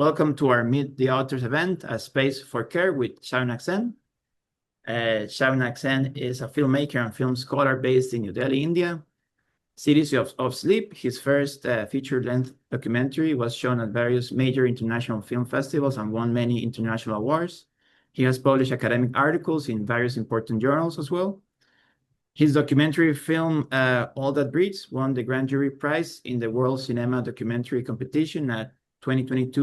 Welcome to our Meet the Authors event, a space for care with Shaunak Sen. Shaunak Sen is a filmmaker and film scholar based in New Delhi, India. Cities of Sleep, his first feature-length documentary, was shown at various major international film festivals and won many international awards. He has published academic articles in various important journals as well. His documentary film, All That Breathes, won the Grand Jury Prize in the World Cinema Documentary Competition at 2022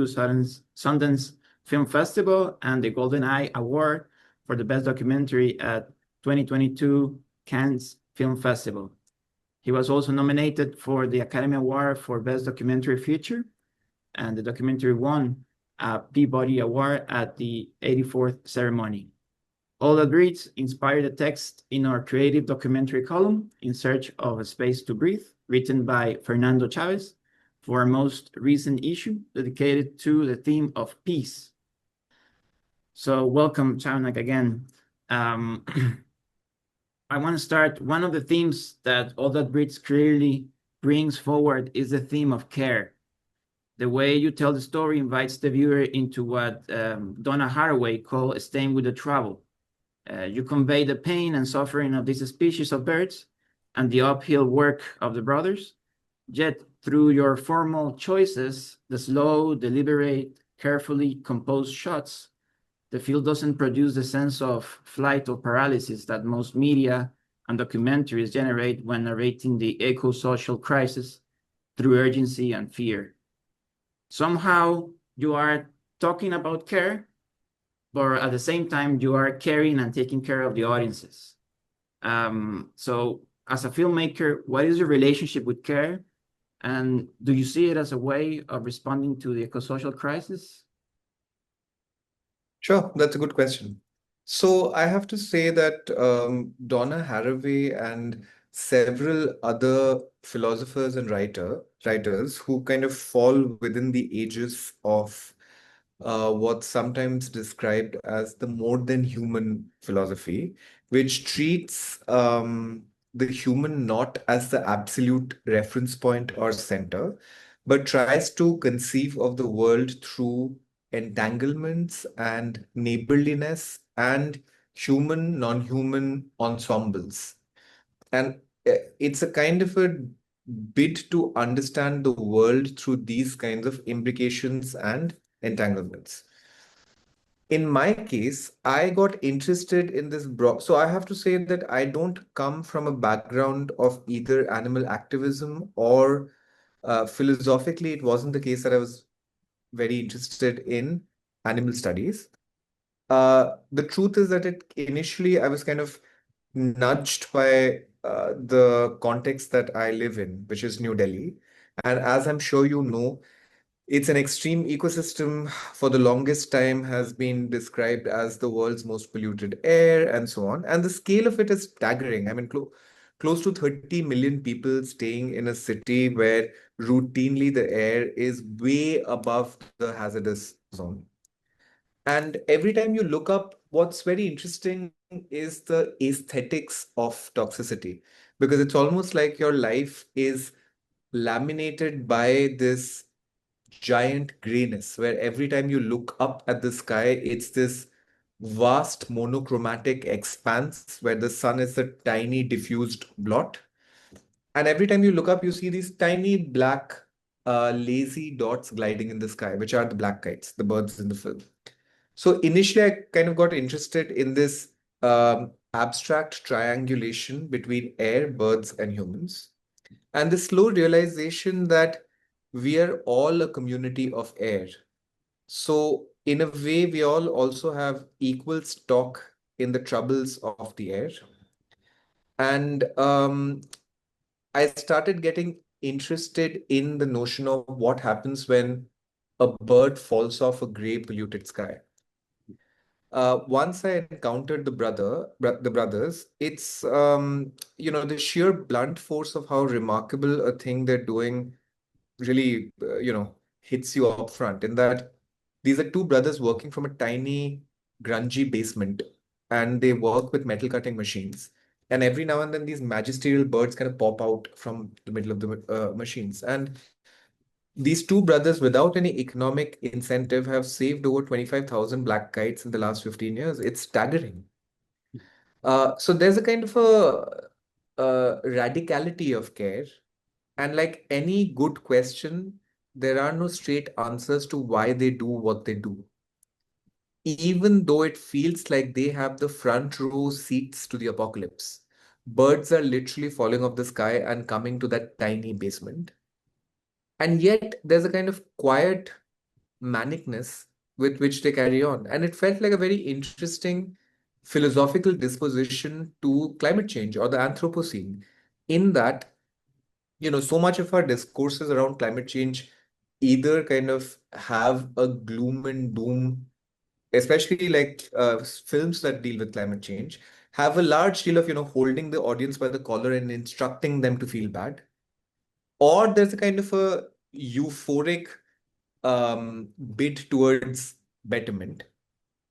Sundance Film Festival and the Golden Eye Award for the Best Documentary at 2022 Cannes Film Festival. He was also nominated for the Academy Award for Best Documentary Feature, and the documentary won a Peabody Award at the 84th ceremony. All That Breathes inspired the text in our creative documentary column, In Search of a Space to Breathe, written by Fernando Chaves, for our most recent issue dedicated to the theme of peace. So welcome, Shaunak, again. I want to start, one of the themes that All That Breathes clearly brings forward is the theme of care. The way you tell the story invites the viewer into what Donna Haraway called staying with the trouble. You convey the pain and suffering of this species of birds and the uphill work of the brothers, yet through your formal choices, the slow, deliberate, carefully composed shots, the film doesn't produce the sense of flight or paralysis that most media and documentaries generate when narrating the ecosocial crisis through urgency and fear. Somehow you are talking about care, but at the same time, you are caring and taking care of the audiences. So as a filmmaker, what is your relationship with care? And do you see it as a way of responding to the ecosocial crisis? Sure, that's a good question. So I have to say that Donna Haraway and several other philosophers and writers who kind of fall within the ages of what's sometimes described as the more than human philosophy, which treats the human not as the absolute reference point or center, but tries to conceive of the world through entanglements and neighborliness and human, non-human ensembles. And it's a kind of a bid to understand the world through these kinds of imbrications and entanglements. In my case, I got interested in this so I have to say that I don't come from a background of either animal activism or philosophically, it wasn't the case that I was very interested in animal studies. The truth is that initially I was kind of nudged by the context that I live in, which is New Delhi. And as I'm sure you know, it's an extreme ecosystem for the longest time has been described as the world's most polluted air and so on. And the scale of it is staggering. I mean, close to 30 million people staying in a city where routinely the air is way above the hazardous zone. And every time you look up, what's very interesting is the aesthetics of toxicity, because it's almost like your life is laminated by this giant grayness, where every time you look up at the sky, it's this vast monochromatic expanse where the sun is a tiny diffused blot. And every time you look up, you see these tiny black, lazy dots gliding in the sky, which are the black kites, the birds in the film. So initially, I kind of got interested in this abstract triangulation between air, birds, and humans. And the slow realization that we are all a community of air. So, in a way, we all also have equal stock in the troubles of the air. And I started getting interested in the notion of what happens when a bird falls off a gray polluted sky. Once I encountered the brothers, it's the sheer blunt force of how remarkable a thing they're doing really hits you up front. In that these are two brothers working from a tiny grungy basement, and they work with metal cutting machines. And every now and then, these magisterial birds kind of pop out from the middle of the machines, and These two brothers, without any economic incentive, have saved over 25,000 black kites in the last 15 years. It's staggering. So there's a kind of a radicality of care. And like any good question, there are no straight answers to why they do what they do. Even though it feels like they have the front row seats to the apocalypse, birds are literally falling off the sky and coming to that tiny basement. And yet there's a kind of quiet manicness with which they carry on. And it felt like a very interesting philosophical disposition to climate change or the Anthropocene, in that, so much of our discourses around climate change either kind of have a gloom and doom, especially like films that deal with climate change, have a large deal of, holding the audience by the collar and instructing them to feel bad. Or there's a kind of a euphoric bid towards betterment.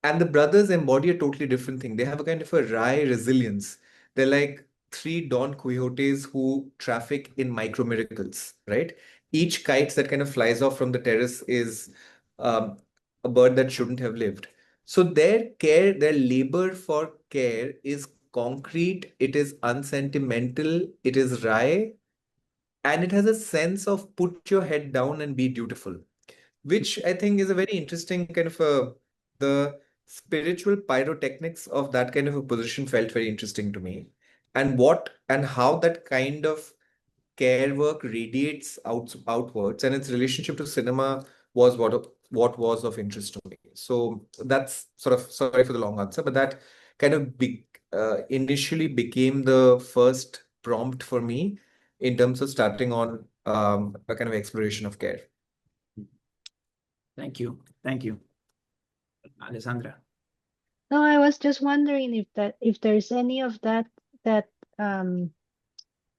And the brothers embody a totally different thing. They have a kind of a wry resilience. They're like three Don Quixotes who traffic in micro miracles, right? Each kite that kind of flies off from the terrace is um, a bird that shouldn't have lived. So their care, their labor for care is concrete, it is unsentimental, it is wry, and it has a sense of put your head down and be dutiful, which I think is a very interesting kind of the spiritual pyrotechnics of that kind of a position felt very interesting to me. And what and how that kind of care work radiates outwards, and its relationship to cinema was what was of interest to me. So that's sort of, sorry for the long answer, but that kind of initially became the first prompt for me in terms of starting on a kind of exploration of care. Thank you. Thank you, Alessandra. No, I was just wondering if there's any of that that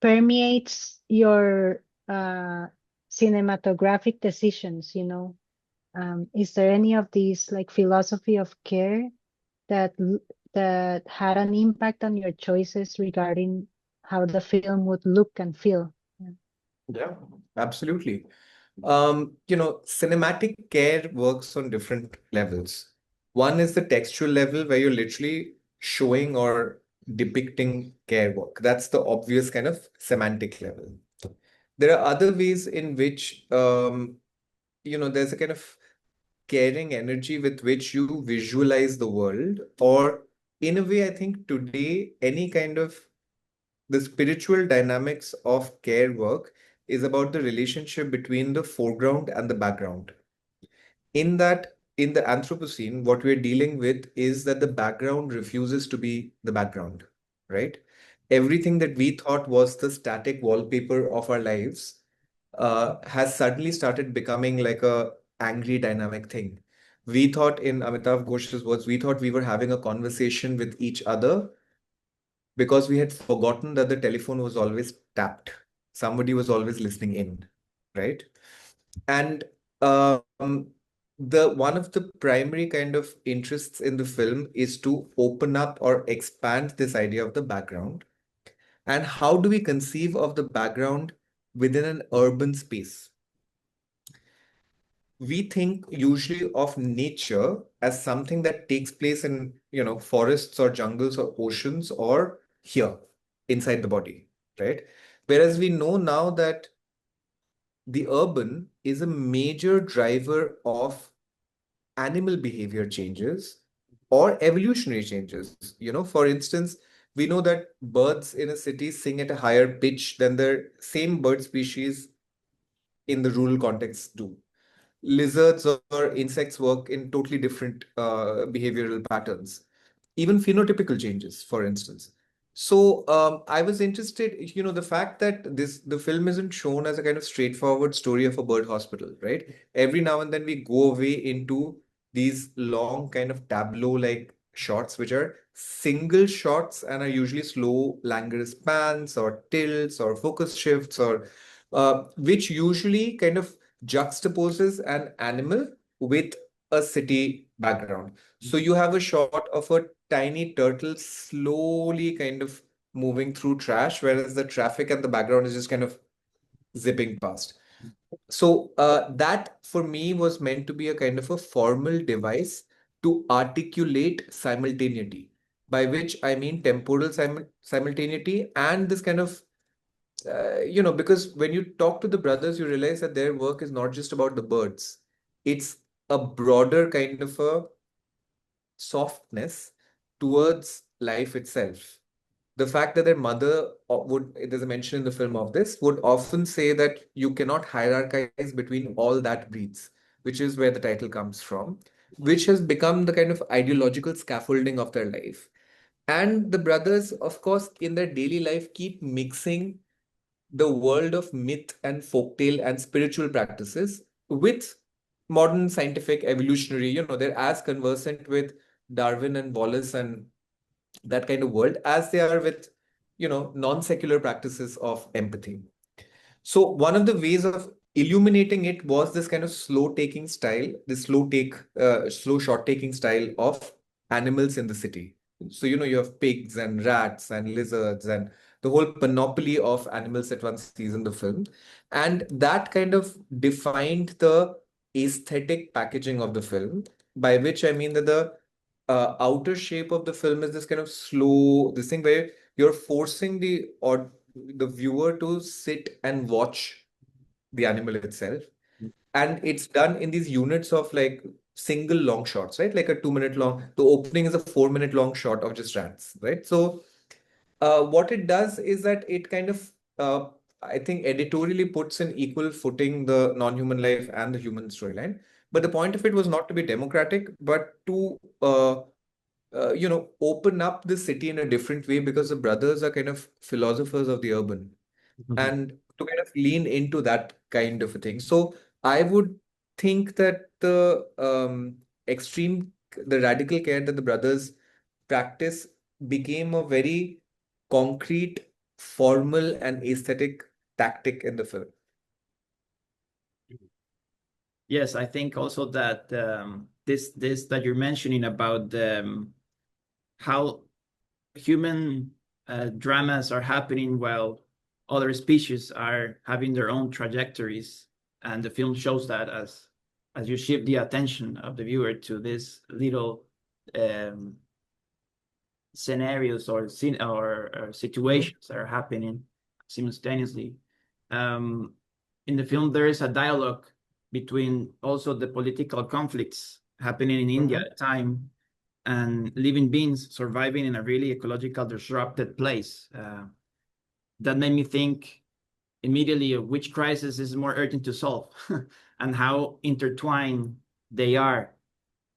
permeates your cinematographic decisions, is there any of these like philosophy of care that that had an impact on your choices regarding how the film would look and feel? Yeah, absolutely. Cinematic care works on different levels. One is the textual level where you're literally showing or depicting care work. That's the obvious kind of semantic level. There are other ways in which, there's a kind of caring energy with which you visualize the world, or in a way, I think today, any kind of the spiritual dynamics of care work is about the relationship between the foreground and the background. In that, in the Anthropocene, what we're dealing with is that the background refuses to be the background, right? Everything that we thought was the static wallpaper of our lives has suddenly started becoming like a angry dynamic thing. We thought, in Amitav Ghosh's words, we thought we were having a conversation with each other because we had forgotten that the telephone was always tapped. Somebody was always listening in, right? And the one of the primary kind of interests in the film is to open up or expand this idea of the background. And how do we conceive of the background within an urban space? We think usually of nature as something that takes place in, forests or jungles or oceans or here inside the body, right? Whereas we know now that the urban is a major driver of animal behavior changes or evolutionary changes. For instance, we know that birds in a city sing at a higher pitch than the same bird species in the rural context do. Lizards or insects work in totally different behavioral patterns, even phenotypical changes, for instance. So I was interested, the fact that the film isn't shown as a kind of straightforward story of a bird hospital, right? Every now and then we go away into these long kind of tableau-like shots, which are single shots and are usually slow, languorous pans or tilts or focus shifts, or which usually kind of juxtaposes an animal with a city background. So you have a shot of a tiny turtle slowly kind of moving through trash, whereas the traffic and the background is just kind of zipping past. So that for me was meant to be a kind of a formal device to articulate simultaneity, by which I mean temporal simultaneity and this kind of, because when you talk to the brothers, you realize that their work is not just about the birds. It's a broader kind of a softness towards life itself. The fact that their mother there's a mention in the film of this, would often say that you cannot hierarchize between all that breeds, which is where the title comes from, which has become the kind of ideological scaffolding of their life. And the brothers, of course, in their daily life, keep mixing the world of myth and folktale and spiritual practices with modern scientific evolutionary, they're as conversant with Darwin and Wallace and that kind of world as they are with, non-secular practices of empathy. So one of the ways of illuminating it was this kind of slow taking style, this slow shot taking style of animals in the city. So, you have pigs and rats and lizards and the whole panoply of animals that one sees in the film. And that kind of defined the aesthetic packaging of the film, by which I mean that the outer shape of the film is this kind of slow, this thing where you're forcing the viewer to sit and watch the animal itself. And it's done in these units of like single long shots, right? Like a 2 minute long. The opening is a 4 minute long shot of just rats, right? So what it does is that it kind of, I think, editorially puts in equal footing the non-human life and the human storyline. But the point of it was not to be democratic, but to open up the city in a different way, because the brothers are kind of philosophers of the urban, and to kind of lean into that kind of a thing. So I would think that the radical care that the brothers practice became a very concrete, formal, and aesthetic tactic in the film. Yes, I think also that this that you're mentioning about how human dramas are happening while other species are having their own trajectories, and the film shows that as you shift the attention of the viewer to these little um, scenarios or situations that are happening simultaneously. Um, in the film, there is a dialogue between also the political conflicts happening in India at the time and living beings surviving in a really ecological disrupted place. That made me think immediately of which crisis is more urgent to solve and how intertwined they are.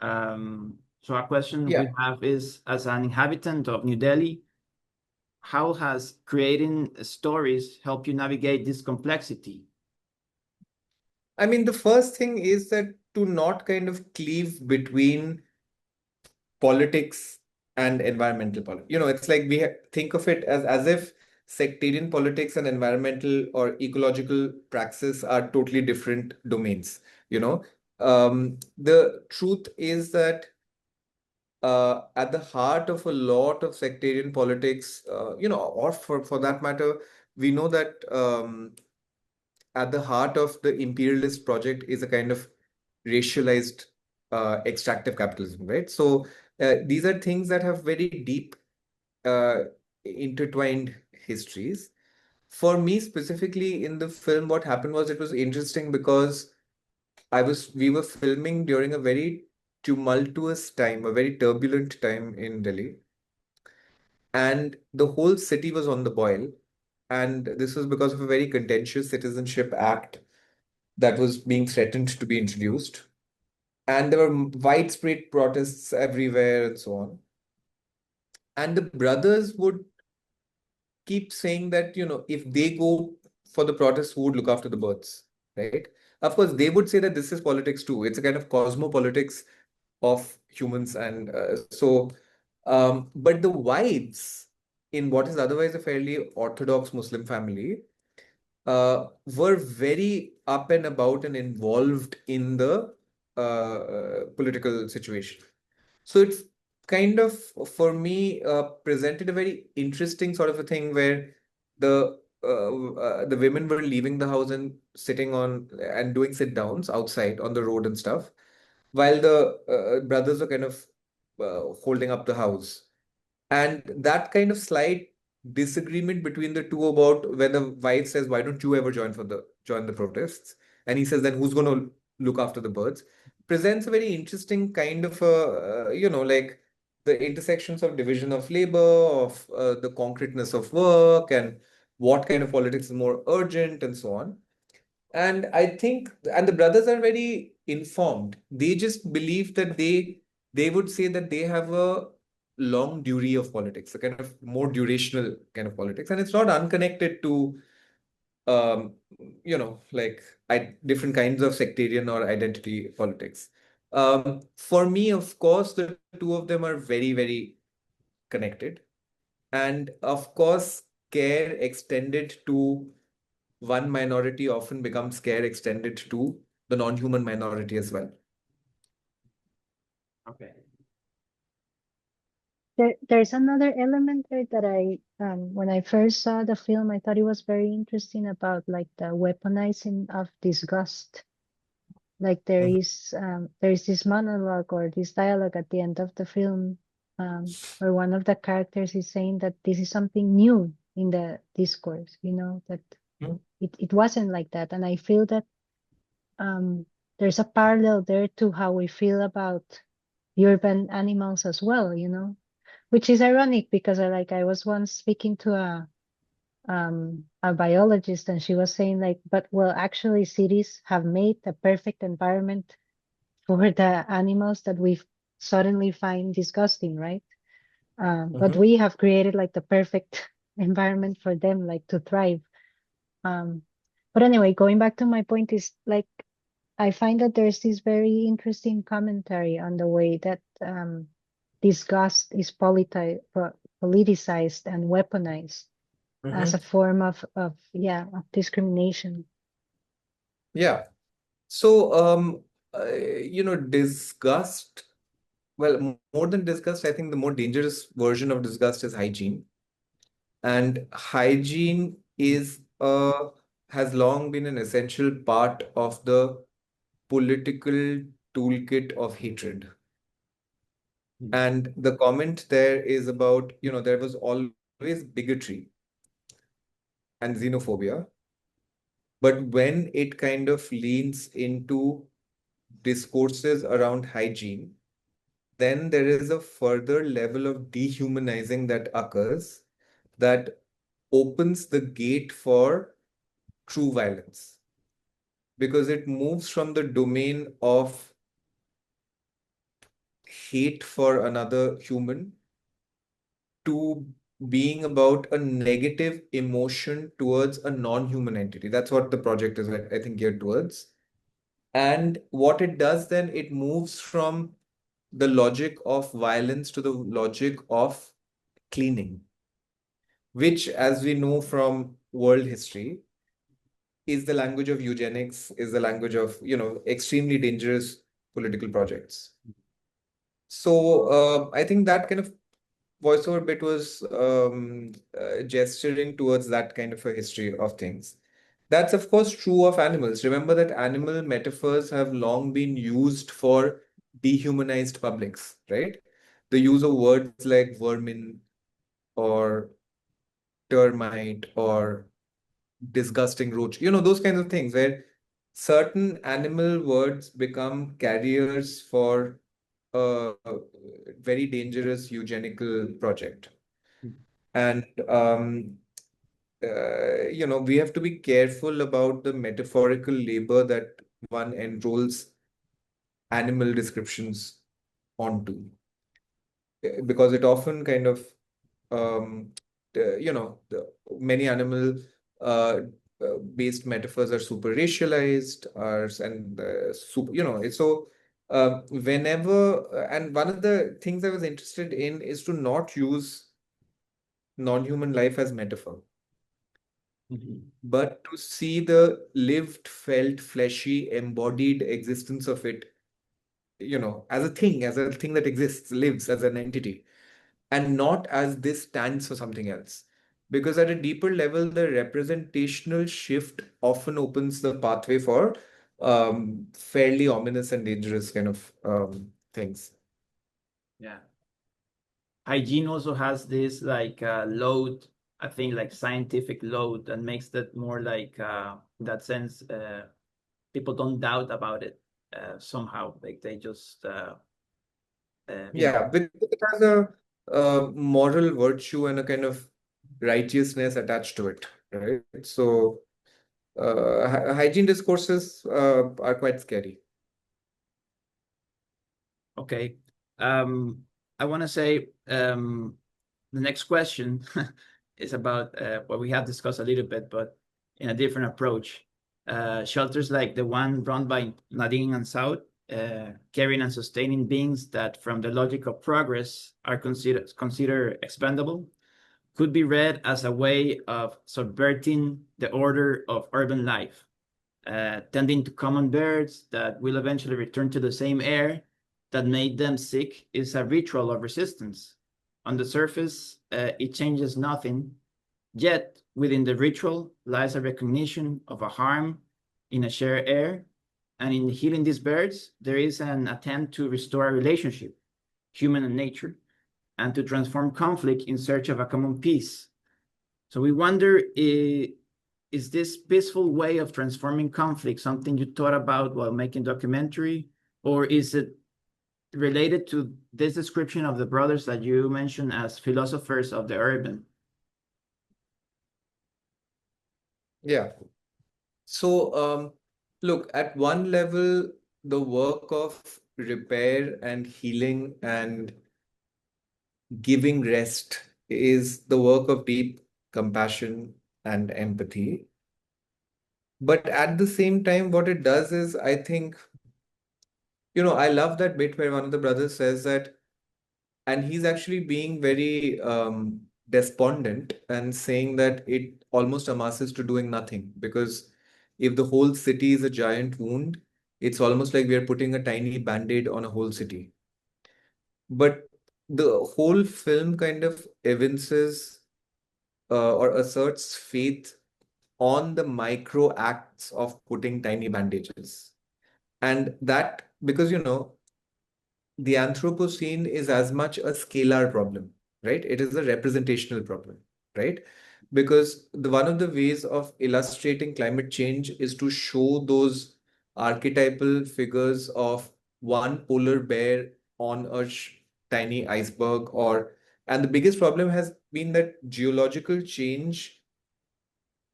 So a question we Yeah. have is, as an inhabitant of New Delhi, how has creating stories helped you navigate this complexity? I mean, the first thing is that to not kind of cleave between politics and environmental politics. It's like think of it as if sectarian politics and environmental or ecological praxis are totally different domains. The truth is that at the heart of a lot of sectarian politics, or for that matter, we know that at the heart of the imperialist project is a kind of racialized extractive capitalism, right? So these are things that have very deep uh, intertwined histories. For me specifically in the film, what happened was it was interesting because we were filming during a very tumultuous time, a very turbulent time in Delhi, and the whole city was on the boil. And this was because of a very contentious Citizenship Act that was being threatened to be introduced. And there were widespread protests everywhere and so on. And the brothers would keep saying that, if they go for the protests, who would look after the birds, right? Of course, they would say that this is politics too. It's a kind of cosmopolitics of humans. And but the wives in what is otherwise a fairly orthodox Muslim family were very up and about and involved in the political situation. So it's kind of, for me, presented a very interesting sort of a thing where the the women were leaving the house and sitting on and doing sit downs outside on the road and stuff, while the brothers were kind of holding up the house. And that kind of slight disagreement between the two about where the wife says, "Why don't you ever join the protests?" And he says, "Then who's going to look after the birds?" Presents a very interesting kind of a, like the intersections of division of labor, of the concreteness of work, and what kind of politics is more urgent, and so on. And I think, and the brothers are very informed. They just believe that they would say that they have a long duree of politics, a kind of more durational kind of politics, and it's not unconnected to um, like different kinds of sectarian or identity politics. For me, of course, the two of them are very, very connected, and of course, care extended to one minority often becomes care extended to the non-human minority as well. Okay. There's another element there that when I first saw the film, I thought it was very interesting about like the weaponizing of disgust. Like there is this monologue or this dialogue at the end of the film, where one of the characters is saying that this is something new in the discourse, that Mhm. it wasn't like that. And I feel that there's a parallel there to how we feel about urban animals as well, which is ironic because I was once speaking to a biologist, and she was saying like, but well, actually cities have made the perfect environment for the animals that we suddenly find disgusting, right? But we have created like the perfect environment for them, like to thrive. But anyway, going back to my point is like, I find that there's this very interesting commentary on the way that disgust is politicized and weaponized as a form of discrimination. Yeah. So, disgust, well, more than disgust, I think the more dangerous version of disgust is hygiene. And hygiene has long been an essential part of the political toolkit of hatred. And the comment there is about, there was always bigotry and xenophobia, but when it kind of leans into discourses around hygiene, then there is a further level of dehumanizing that occurs that opens the gate for true violence because it moves from the domain of hate for another human to being about a negative emotion towards a non-human entity. That's what the project is, I think, geared towards. And what it does then, it moves from the logic of violence to the logic of cleaning, which, as we know from world history, is the language of eugenics, is the language of, extremely dangerous political projects. So I think that kind of voiceover bit was gesturing towards that kind of a history of things. That's of course true of animals. Remember that animal metaphors have long been used for dehumanized publics, right? The use of words like vermin or termite or disgusting roach, those kinds of things where certain animal words become carriers for a very dangerous eugenical project. And we have to be careful about the metaphorical labor that one enrolls animal descriptions onto, because it often kind of, many animal uh, based metaphors are super racialized, and super, so and one of the things I was interested in is to not use non-human life as metaphor, but to see the lived, felt, fleshy, embodied existence of it, as a thing that exists, lives as an entity, and not as this stands for something else. because at a deeper level, the representational shift often opens the pathway for fairly ominous and dangerous kind of things. Yeah. Hygiene also has this like load, I think like scientific load that makes that more like in that sense people don't doubt about it somehow. Like they just you know. Yeah, because it has a moral virtue and a kind of righteousness attached to it, right? So hygiene discourses are quite scary. Okay. I want to say the next question is about what we have discussed a little bit, but in a different approach. Shelters like the one run by Nadeem and Saud, caring and sustaining beings that, from the logic of progress, are considered expendable, could be read as a way of subverting the order of urban life, tending to common birds that will eventually return to the same air that made them sick is a ritual of resistance. On the surface, it changes nothing, yet within the ritual lies a recognition of a harm in a shared air. And in healing these birds, there is an attempt to restore a relationship, human and nature, and to transform conflict in search of a common peace. So we wonder, is this peaceful way of transforming conflict something you thought about while making documentary, or is it related to this description of the brothers that you mentioned as philosophers of the urban? Yeah. So, look, at one level, the work of repair and healing and giving rest is the work of deep compassion and empathy. But at the same time, what it does is, I think, I love that bit where one of the brothers says that, and he's actually being very despondent and saying that it almost amasses to doing nothing, because if the whole city is a giant wound, it's almost like we are putting a tiny band-aid on a whole city. But the whole film kind of evinces or asserts faith on the micro acts of putting tiny bandages. And that, because, the Anthropocene is as much a scalar problem, right? It is a representational problem, right? Because one of the ways of illustrating climate change is to show those archetypal figures of one polar bear on a tiny iceberg, and the biggest problem has been that geological change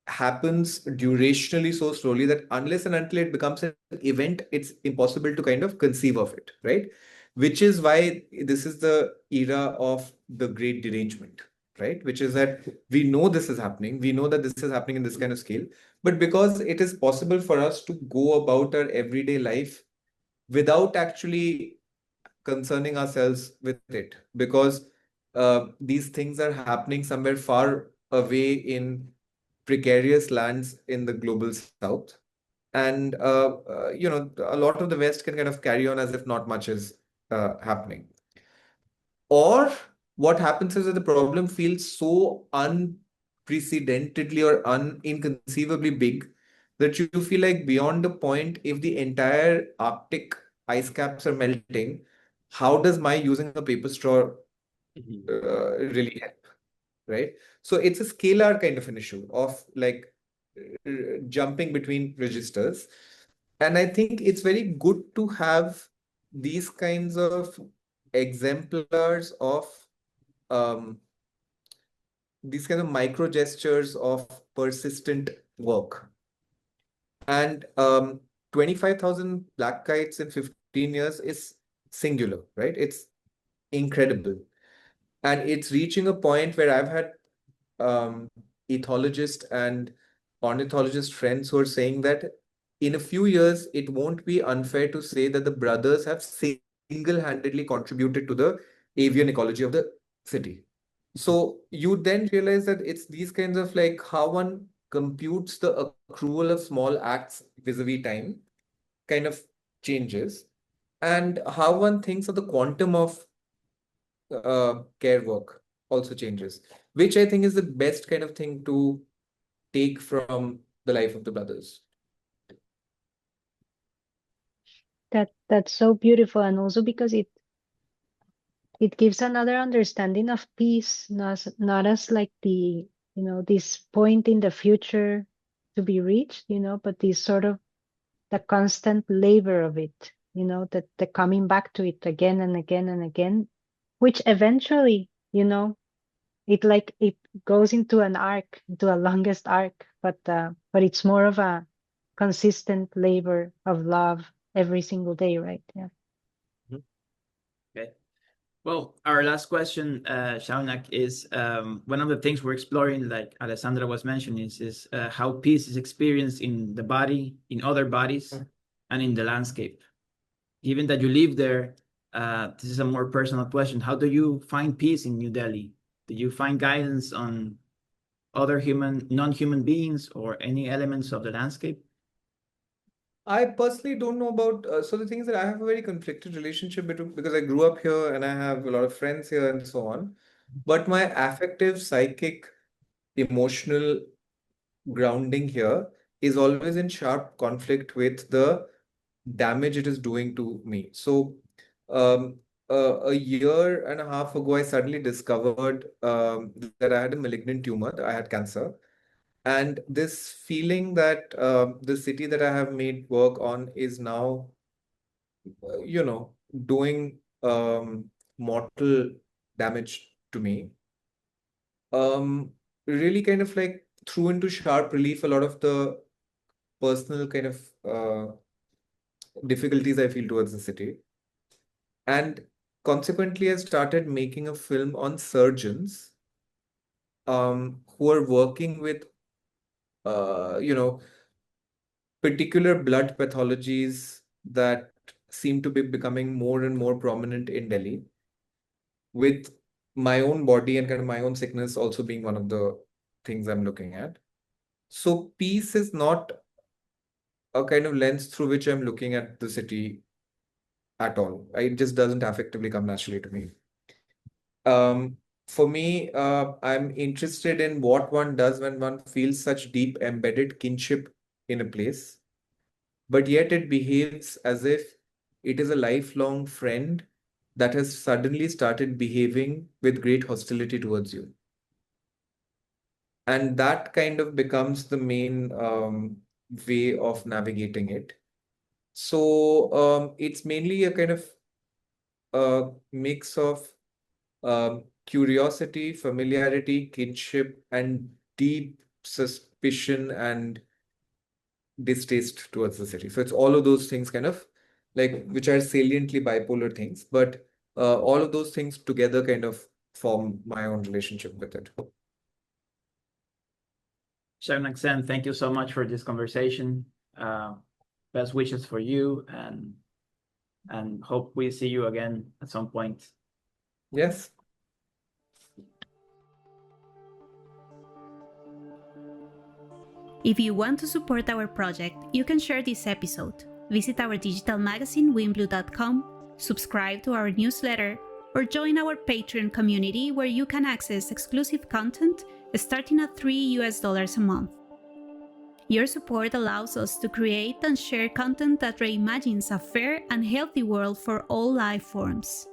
happens durationally so slowly that unless and until it becomes an event, it's impossible to kind of conceive of it, right? Which is why this is the era of the great derangement, right? Which is that we know this is happening, we know that this is happening in this kind of scale, but because it is possible for us to go about our everyday life without actually concerning ourselves with it, because these things are happening somewhere far away in precarious lands in the global south. And, a lot of the West can kind of carry on as if not much is happening. Or what happens is that the problem feels so unprecedentedly or inconceivably big that you feel like beyond the point, if the entire Arctic ice caps are melting, how does my using a paper straw really help? Right? So it's a scalar kind of an issue of like jumping between registers. And I think it's very good to have these kinds of exemplars of um, these kind of micro gestures of persistent work. And 25,000 black kites in 15 years is singular, right? It's incredible. And it's reaching a point where I've had ethologist and ornithologist friends who are saying that in a few years, it won't be unfair to say that the brothers have single-handedly contributed to the avian ecology of the city. So you then realize that it's these kinds of like how one computes the accrual of small acts vis-a-vis time kind of changes, and how one thinks of the quantum of care work also changes, which I think is the best kind of thing to take from the life of the brothers. That's so beautiful, and also because it gives another understanding of peace, not as like the, this point in the future to be reached, but this sort of the constant labor of it, that the coming back to it again and again and again, which eventually, it goes into an arc, into a longest arc, but it's more of a consistent labor of love every single day, right? Yeah. Okay. Well, our last question, Shaunak, is one of the things we're exploring, like Alessandra was mentioning, is how peace is experienced in the body, in other bodies, and in the landscape. Given that you live there, this is a more personal question. How do you find peace in New Delhi? Do you find guidance on other non-human beings or any elements of the landscape? I personally don't know about, so the thing is that I have a very conflicted relationship because I grew up here and I have a lot of friends here and so on. But my affective, psychic, emotional grounding here is always in sharp conflict with the damage it is doing to me. So, um, a year and a half ago, I suddenly discovered that I had a malignant tumor, that I had cancer. And this feeling that the city that I have made work on is now, doing mortal damage to me, um, really kind of like threw into sharp relief a lot of the personal kind of difficulties I feel towards the city. And consequently, I started making a film on surgeons who are working with, you know, particular blood pathologies that seem to be becoming more and more prominent in Delhi, with my own body and kind of my own sickness also being one of the things I'm looking at. So peace is not a kind of lens through which I'm looking at the city at all. It just doesn't affectively come naturally to me. For me, I'm interested in what one does when one feels such deep embedded kinship in a place, but yet it behaves as if it is a lifelong friend that has suddenly started behaving with great hostility towards you. And that kind of becomes the main way of navigating it. So it's mainly a kind of mix of curiosity, familiarity, kinship, and deep suspicion and distaste towards the city. So it's all of those things kind of like which are saliently bipolar things, but all of those things together kind of form my own relationship with it. Shaunak Sen, thank you so much for this conversation. Best wishes for you, and hope we see you again at some point. Yes. If you want to support our project, you can share this episode, visit our digital magazine wimblu.com, subscribe to our newsletter, or join our Patreon community where you can access exclusive content starting at $3 a month. Your support allows us to create and share content that reimagines a fair and healthy world for all life forms.